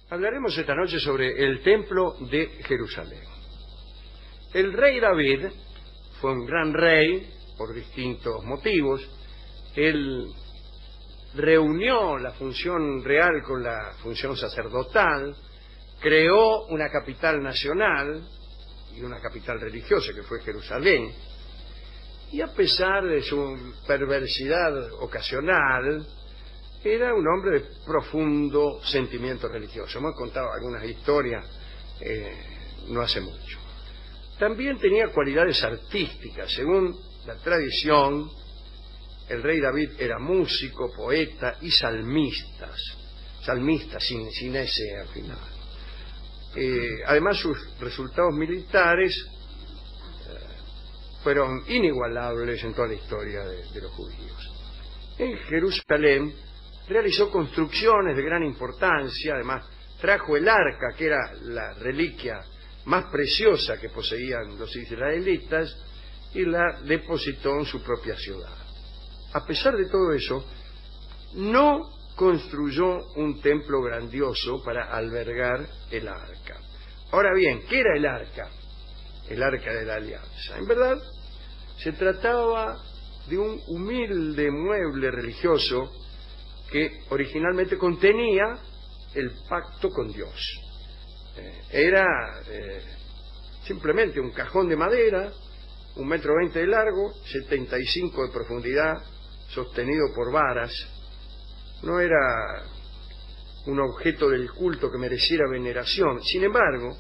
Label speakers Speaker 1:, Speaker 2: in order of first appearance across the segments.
Speaker 1: Hablaremos esta noche sobre el templo de Jerusalén. El rey David fue un gran rey por distintos motivos. Él reunió la función real con la función sacerdotal, creó una capital nacional y una capital religiosa que fue Jerusalén, y a pesar de su perversidad ocasional, era un hombre de profundo sentimiento religioso. Hemos contado algunas historias no hace mucho. También tenía cualidades artísticas. Según la tradición, el rey David era músico, poeta y salmista sin ese al final. Además, sus resultados militares fueron inigualables en toda la historia de los judíos. En Jerusalén realizó construcciones de gran importancia. Además, trajo el arca, que era la reliquia más preciosa que poseían los israelitas, y la depositó en su propia ciudad. A pesar de todo eso, no construyó un templo grandioso para albergar el arca. Ahora bien, ¿qué era el arca? El arca de la alianza. En verdad, se trataba de un humilde mueble religioso que originalmente contenía el pacto con Dios. Era simplemente un cajón de madera, 1,20 metros de largo, 75 de profundidad, sostenido por varas. No era un objeto del culto que mereciera veneración. Sin embargo,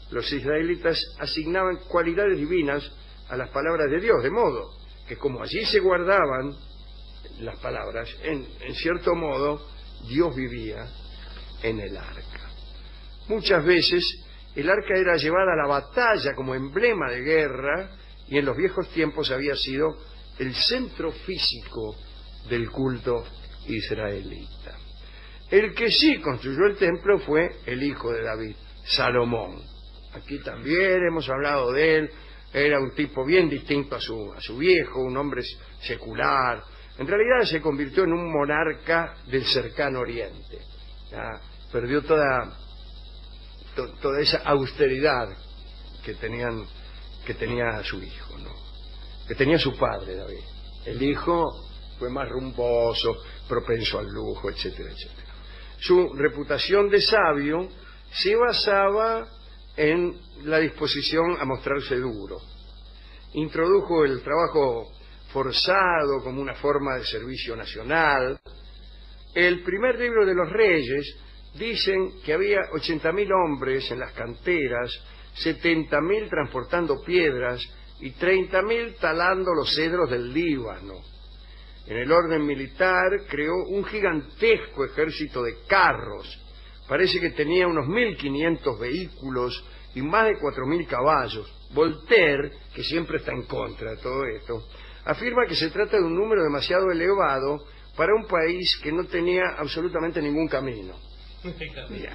Speaker 1: los israelitas asignaban cualidades divinas a las palabras de Dios, de modo que como allí se guardaban las palabras, en cierto modo Dios vivía en el arca. Muchas veces el arca era llevada a la batalla como emblema de guerra, y en los viejos tiempos había sido el centro físico del culto israelita. El que sí construyó el templo fue el hijo de David, Salomón. Aquí también hemos hablado de él. Era un tipo bien distinto a su viejo, un hombre secular. En realidad se convirtió en un monarca del cercano oriente. Ya perdió toda esa austeridad que tenía su hijo, ¿no? Que tenía su padre, David. El hijo fue más rumboso, propenso al lujo, etcétera, etcétera. Su reputación de sabio se basaba en la disposición a mostrarse duro. Introdujo el trabajo forzado como una forma de servicio nacional. El primer libro de los Reyes dicen que había 80.000 hombres en las canteras, 70.000 transportando piedras y 30.000 talando los cedros del Líbano. En el orden militar creó un gigantesco ejército de carros. Parece que tenía unos 1.500 vehículos y más de 4.000 caballos. Voltaire, que siempre está en contra de todo esto, afirma que se trata de un número demasiado elevado para un país que no tenía absolutamente ningún camino. Bien.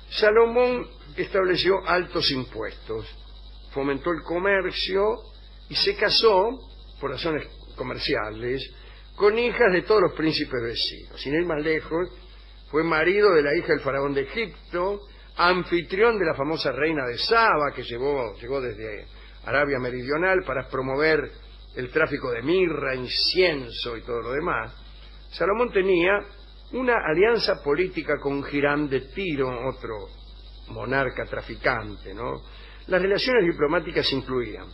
Speaker 1: Salomón estableció altos impuestos, fomentó el comercio y se casó, por razones comerciales, con hijas de todos los príncipes vecinos. Sin ir más lejos, fue marido de la hija del faraón de Egipto, anfitrión de la famosa reina de Saba, que llegó desde Arabia Meridional para promover el tráfico de mirra, incienso y todo lo demás. Salomón tenía una alianza política con Hiram de Tiro, otro monarca traficante, ¿no? Las relaciones diplomáticas incluían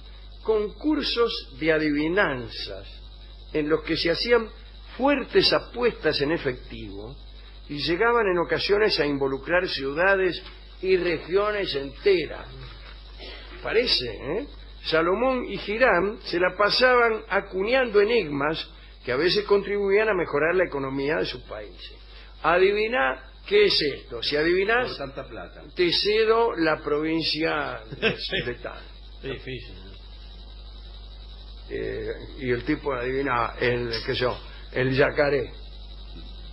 Speaker 1: concursos de adivinanzas en los que se hacían fuertes apuestas en efectivo y llegaban en ocasiones a involucrar ciudades y regiones enteras. Parece, ¿eh? Salomón y Hiram se la pasaban acuñando enigmas que a veces contribuían a mejorar la economía de sus países. Adivina qué es esto. Si adivinas,
Speaker 2: por tanta plata,
Speaker 1: te cedo la provincia de tal.
Speaker 2: Es difícil, ¿no?
Speaker 1: Y el tipo adivinaba el yacaré,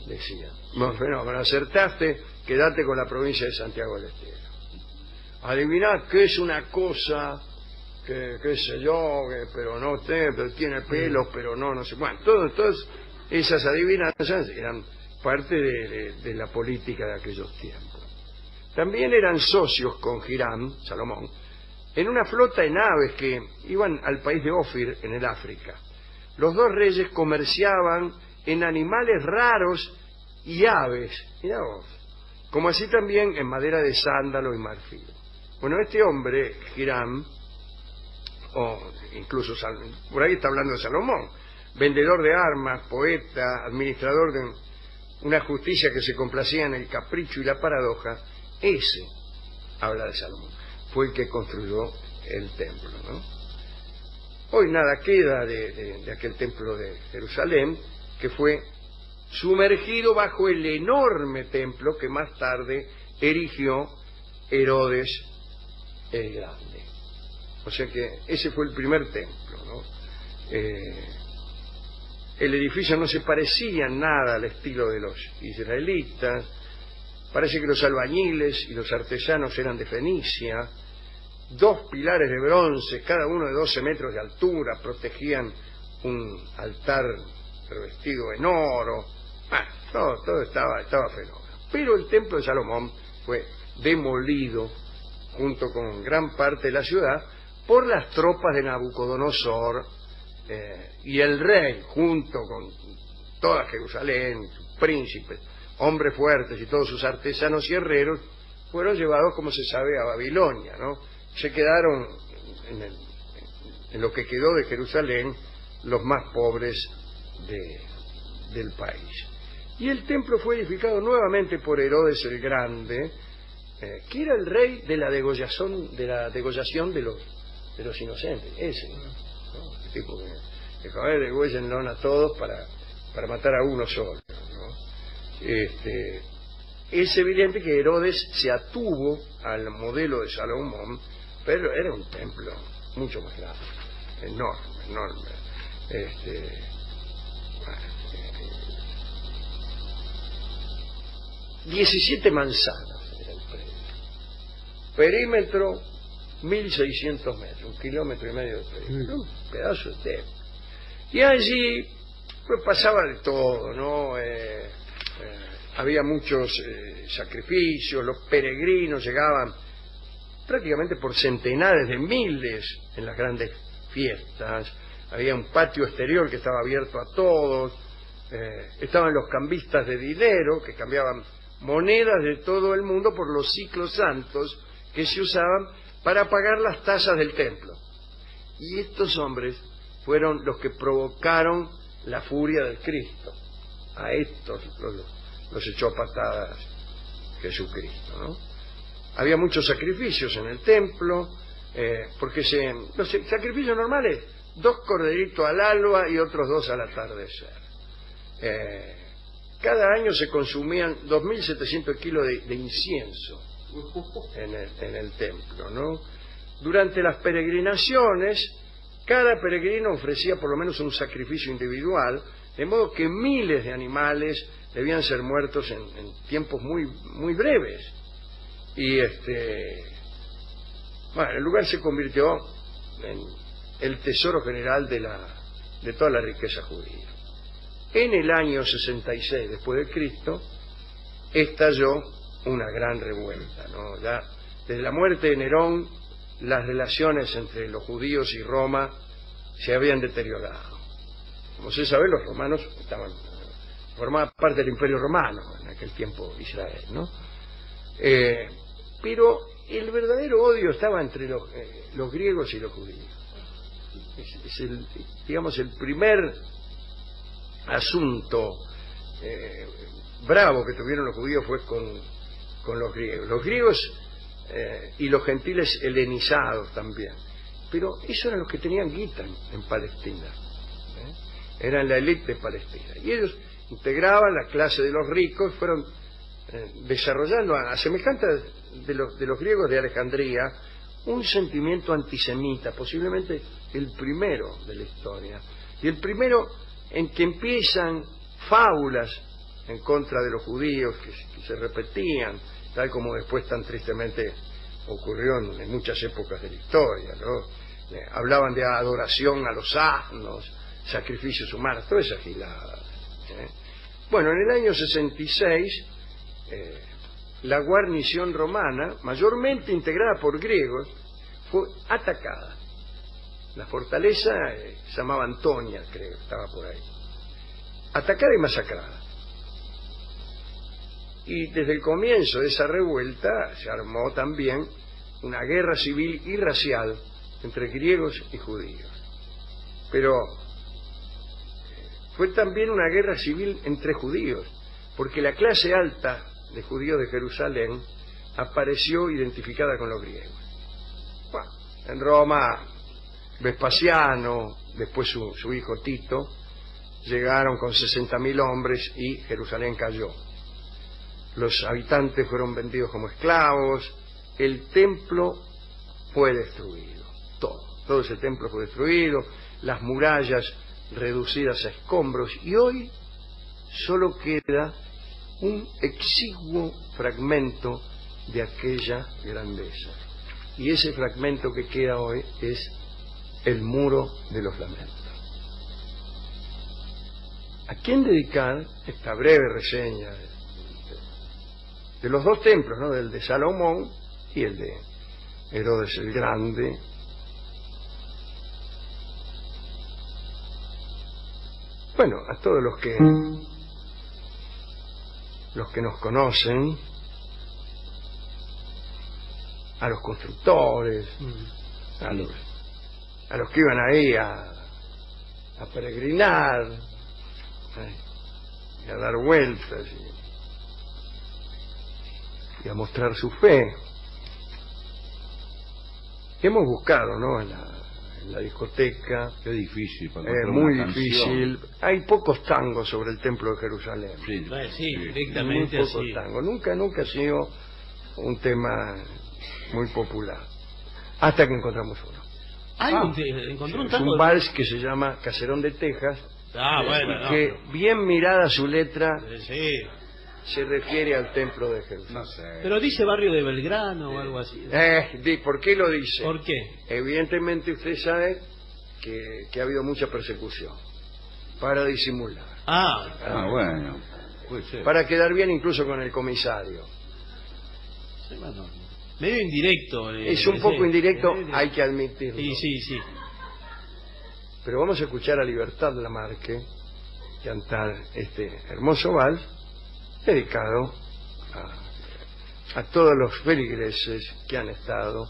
Speaker 1: decía. Bueno, acertaste, quédate con la provincia de Santiago del Estero. Adivinás qué es una cosa, que qué sé yo, pero no pero tiene pelos, pero no sé. Bueno, todas esas adivinanzas eran parte de la política de aquellos tiempos. también eran socios con Hiram, Salomón, en una flota de naves que iban al país de Ofir, en el África. Los dos reyes comerciaban en animales raros y aves, mirá vos, como así también en madera de sándalo y marfil. Bueno, este hombre, Hiram, o incluso por ahí está hablando de Salomón, vendedor de armas, poeta, administrador de una justicia que se complacía en el capricho y la paradoja, ese habla de Salomón, fue el que construyó el templo, ¿no? Hoy nada queda de aquel templo de Jerusalén, que fue sumergido bajo el enorme templo que más tarde erigió Herodes el Grande. O sea que ese fue el primer templo, ¿no? El edificio no se parecía en nada al estilo de los israelitas. Parece que los albañiles y los artesanos eran de Fenicia. 2 pilares de bronce, cada uno de 12 metros de altura, protegían un altar revestido en oro. Todo estaba fenómeno. Pero el templo de Salomón fue demolido junto con gran parte de la ciudad por las tropas de Nabucodonosor, y el rey, junto con toda Jerusalén, sus príncipes, hombres fuertes y todos sus artesanos y herreros, fueron llevados, como se sabe, a Babilonia, ¿no? Se quedaron en lo que quedó de Jerusalén los más pobres del país. Y el templo fue edificado nuevamente por Herodes el Grande, que era el rey de la degollación de los inocentes. Ese, ¿no? El tipo que dijo, a ver, degüéllenlo a todos para matar a uno solo, ¿no? Es evidente que Herodes se atuvo al modelo de Salomón, pero era un templo mucho más grande, enorme. 17 manzanas era el predio. Perímetro 1.600 metros, 1,5 kilómetros de perímetro, un pedazo de templo. Y allí pues pasaba de todo, ¿no? Había muchos sacrificios, los peregrinos llegaban prácticamente por centenares de miles en las grandes fiestas. Había un patio exterior que estaba abierto a todos, estaban los cambistas de dinero que cambiaban monedas de todo el mundo por los ciclos santos que se usaban para pagar las tasas del templo. Y estos hombres fueron los que provocaron la furia del Cristo. A estos los echó a patadas Jesucristo, ¿no? Había muchos sacrificios en el templo, porque los sacrificios normales, 2 corderitos al alba y otros 2 al atardecer. Cada año se consumían 2.700 kilos de incienso en el templo, ¿no? Durante las peregrinaciones, cada peregrino ofrecía por lo menos un sacrificio individual, de modo que miles de animales debían ser muertos en tiempos muy breves. Y el lugar se convirtió en el tesoro general de toda la riqueza judía. En el año 66 después de Cristo estalló una gran revuelta, ¿no? Ya desde la muerte de Nerón, las relaciones entre los judíos y Roma se habían deteriorado. Como se sabe, los romanos formaban parte del Imperio Romano en aquel tiempo Israel, ¿no? Pero el verdadero odio estaba entre los griegos y los judíos. Es el primer asunto bravo que tuvieron los judíos fue con los griegos. Los griegos y los gentiles helenizados también. Pero esos eran los que tenían guita en Palestina. Eran la élite de Palestina. Y ellos integraban la clase de los ricos, fueron desarrollando, a semejanza de los griegos de Alejandría, un sentimiento antisemita, posiblemente el primero de la historia. Y el primero en que empiezan fábulas en contra de los judíos que se repetían, tal como después tan tristemente ocurrió en muchas épocas de la historia, ¿no? Hablaban de adoración a los asnos, sacrificios humanos, toda esa gilada. Bueno, en el año 66 la guarnición romana, mayormente integrada por griegos, fue atacada. La fortaleza se llamaba Antonia, creo, estaba por ahí. Atacada y masacrada. Y desde el comienzo de esa revuelta se armó también una guerra civil y racial entre griegos y judíos. Pero fue también una guerra civil entre judíos, porque la clase alta de judíos de Jerusalén apareció identificada con los griegos. Bueno, en Roma, Vespasiano, después su hijo Tito, llegaron con 60.000 hombres y Jerusalén cayó. Los habitantes fueron vendidos como esclavos, el templo fue destruido, todo ese templo fue destruido, las murallas reducidas a escombros, y hoy solo queda un exiguo fragmento de aquella grandeza. Y ese fragmento que queda hoy es el Muro de los Lamentos. ¿A quién dedicar esta breve reseña de los dos templos, ¿no? Del de Salomón y el de Herodes el Grande? Bueno, a todos los que nos conocen, a los constructores, a los que iban ahí a peregrinar, y a dar vueltas y a mostrar su fe. Hemos buscado, ¿no?, en la discoteca.
Speaker 2: Qué difícil para
Speaker 1: muy difícil. Hay pocos tangos sobre el templo de Jerusalén.
Speaker 3: Sí, directamente
Speaker 1: muy pocos
Speaker 3: así.
Speaker 1: tangos. Nunca ha sido un tema muy popular. Hasta que encontramos uno.
Speaker 3: Encontró un
Speaker 1: Es
Speaker 3: tango.
Speaker 1: un vals que se llama Caserón de Texas.
Speaker 3: Bueno,
Speaker 1: que bien mirada su letra
Speaker 3: sí.
Speaker 1: se refiere al templo de Jerusalén.
Speaker 2: No sé.
Speaker 3: Pero dice barrio de Belgrano o algo así.
Speaker 1: ¿Por qué lo dice?
Speaker 3: ¿Por qué?
Speaker 1: Evidentemente usted sabe que ha habido mucha persecución para disimular.
Speaker 2: Bueno, puede ser.
Speaker 1: Para quedar bien incluso con el comisario.
Speaker 3: Sí, bueno, medio indirecto.
Speaker 1: Es un poco indirecto, hay que admitirlo.
Speaker 3: Sí.
Speaker 1: Pero vamos a escuchar a Libertad Lamarque cantar este hermoso vals dedicado a todos los feligreses que han estado,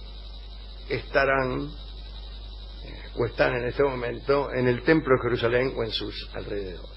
Speaker 1: estarán o están en este momento en el templo de Jerusalén o en sus alrededores.